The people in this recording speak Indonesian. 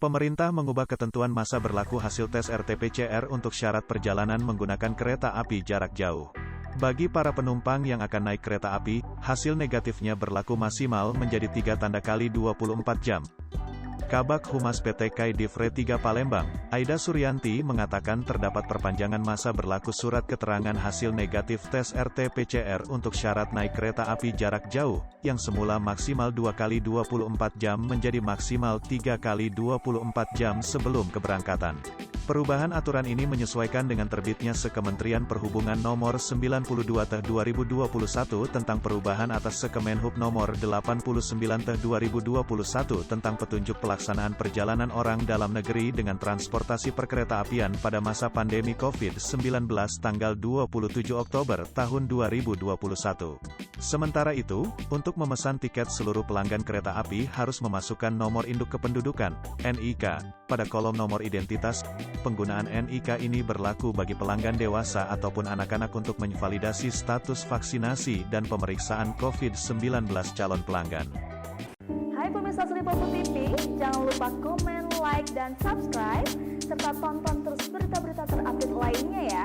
Pemerintah mengubah ketentuan masa berlaku hasil tes RT-PCR untuk syarat perjalanan menggunakan kereta api jarak jauh. Bagi para penumpang yang akan naik kereta api, hasil negatifnya berlaku maksimal menjadi 3 tanda kali 24 jam. Kabag Humas PT KAI Divre 3 Palembang, Aida Suryanti mengatakan terdapat perpanjangan masa berlaku surat keterangan hasil negatif tes RT-PCR untuk syarat naik kereta api jarak jauh, yang semula maksimal 2 kali 24 jam menjadi maksimal 3 kali 24 jam sebelum keberangkatan. Perubahan aturan ini menyesuaikan dengan terbitnya Sekementerian Perhubungan Nomor 92 Tahun 2021 tentang perubahan atas Sekemenhub Nomor 89 Tahun 2021 tentang petunjuk pelaksanaan perjalanan orang dalam negeri dengan transportasi perkeretaapian pada masa pandemi COVID-19 tanggal 27 Oktober tahun 2021. Sementara itu, untuk memesan tiket seluruh pelanggan kereta api harus memasukkan nomor induk kependudukan, NIK, pada kolom nomor identitas. Penggunaan NIK ini berlaku bagi pelanggan dewasa ataupun anak-anak untuk menvalidasi status vaksinasi dan pemeriksaan COVID-19 calon pelanggan. Hai pemirsa Sri Popo TV, jangan lupa komen, like, dan subscribe, serta tonton terus berita-berita terupdate lainnya ya.